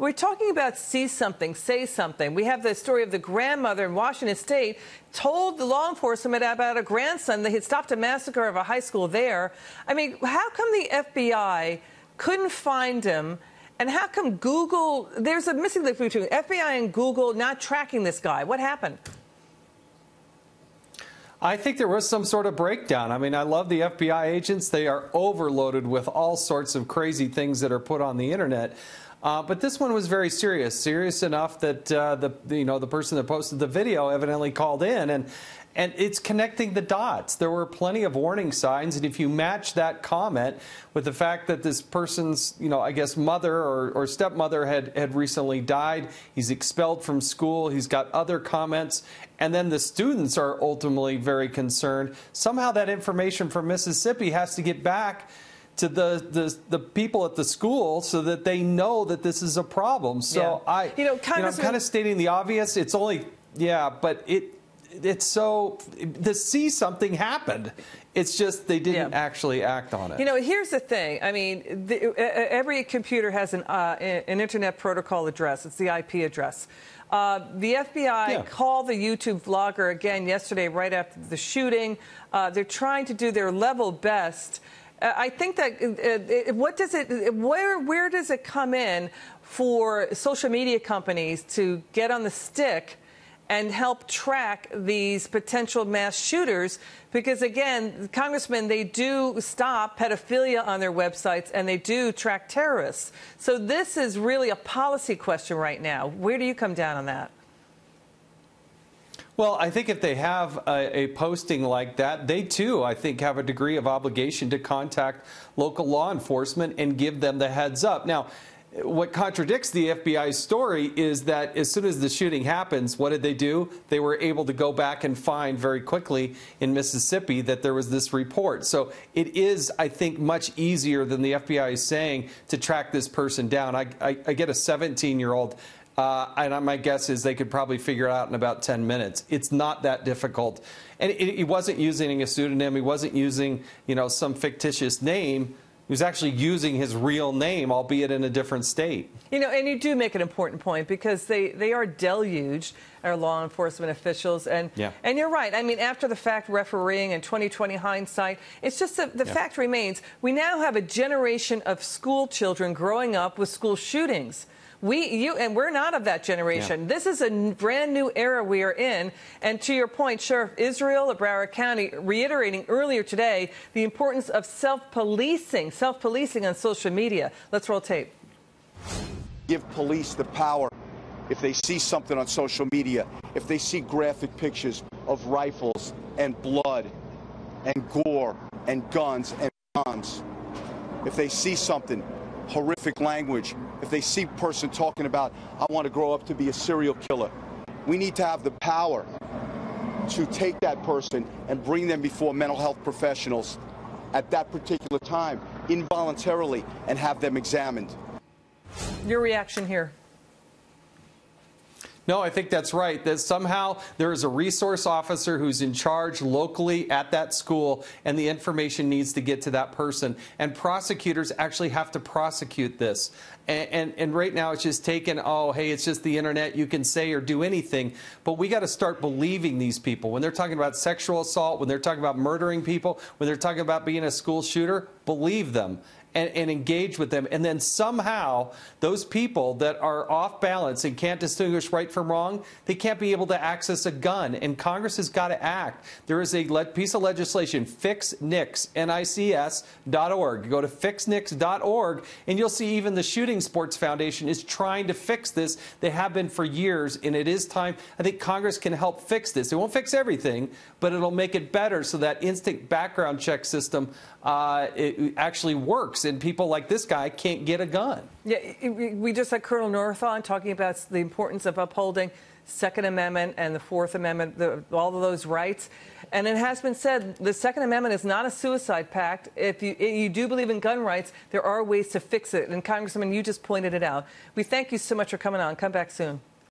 we're talking about see something, say something. We have the story of the grandmother in Washington State told the law enforcement about a grandson that had stopped a massacre of a high school there. I mean, how come the FBI couldn't find him? And how come Google, there's a missing link between FBI and Google not tracking this guy? What happened? I think there was some sort of breakdown. I mean, I love the FBI agents. They are overloaded with all sorts of crazy things that are put on the internet. But this one was very serious enough that the person that posted the video evidently called in, and it's connecting the dots. There were plenty of warning signs, and if you match that comment with the fact that this person's, I guess mother or stepmother had recently died, he's expelled from school, he's got other comments, and then the students are ultimately very concerned. Somehow that information from Mississippi has to get back to the people at the school so that they know that this is a problem. So I'm kind of stating the obvious. It's only, but it's so, to see something happened. It's just they didn't actually act on it. Here's the thing. I mean, every computer has an Internet Protocol address. It's the IP address. The FBI called the YouTube vlogger again yesterday right after the shooting. They're trying to do their level best. I think that where does it come in for social media companies to get on the stick and help track these potential mass shooters? Because, again, congressmen, they do stop pedophilia on their websites and they do track terrorists. So this is really a policy question right now. Where do you come down on that? Well, I think if they have a posting like that, they too, I think, have a degree of obligation to contact local law enforcement and give them the heads up. Now, what contradicts the FBI's story is that as soon as the shooting happens, what did they do? They were able to go back and find very quickly in Mississippi that there was this report. So it is, I think, much easier than the FBI is saying to track this person down. I get a 17-year-old. And my guess is they could probably figure it out in about 10 minutes. It's not that difficult. And he wasn't using a pseudonym. He wasn't using, some fictitious name. He was actually using his real name, albeit in a different state. And you do make an important point because they are deluged, our law enforcement officials. And you're right. I mean, after the fact refereeing and 20/20 hindsight, it's just the fact remains. We now have a generation of school children growing up with school shootings. And we're not of that generation. This is a brand new era we are in. And to your point, Sheriff Israel of Broward County reiterating earlier today the importance of self-policing on social media. Let's roll tape. Give police the power. If they see something on social media, if they see graphic pictures of rifles and blood and gore and guns and bombs, if they see something, horrific language, if they see a person talking about, I want to grow up to be a serial killer, we need to have the power to take that person and bring them before mental health professionals at that particular time, involuntarily, and have them examined. Your reaction here? No, I think that's right. That somehow there is a resource officer who's in charge locally at that school, and the information needs to get to that person. And prosecutors actually have to prosecute this. And right now it's just taken, oh, hey, it's just the internet. You can say or do anything. But we got to start believing these people. When they're talking about sexual assault, when they're talking about murdering people, when they're talking about being a school shooter, believe them. And engage with them. And then somehow those people that are off balance and can't distinguish right from wrong, they can't be able to access a gun. And Congress has got to act. There is a piece of legislation, FixNICS, NICS.org. Go to fixnics.org and you'll see even the Shooting Sports Foundation is trying to fix this. They have been for years, and it is time. I think Congress can help fix this. It won't fix everything, but it'll make it better so that instant background check system it actually works, and people like this guy can't get a gun. Yeah, we just had Colonel Northon talking about the importance of upholding Second Amendment and the Fourth Amendment, all of those rights. And it has been said the Second Amendment is not a suicide pact. If you do believe in gun rights, there are ways to fix it. And Congressman, you just pointed it out. We thank you so much for coming on. Come back soon.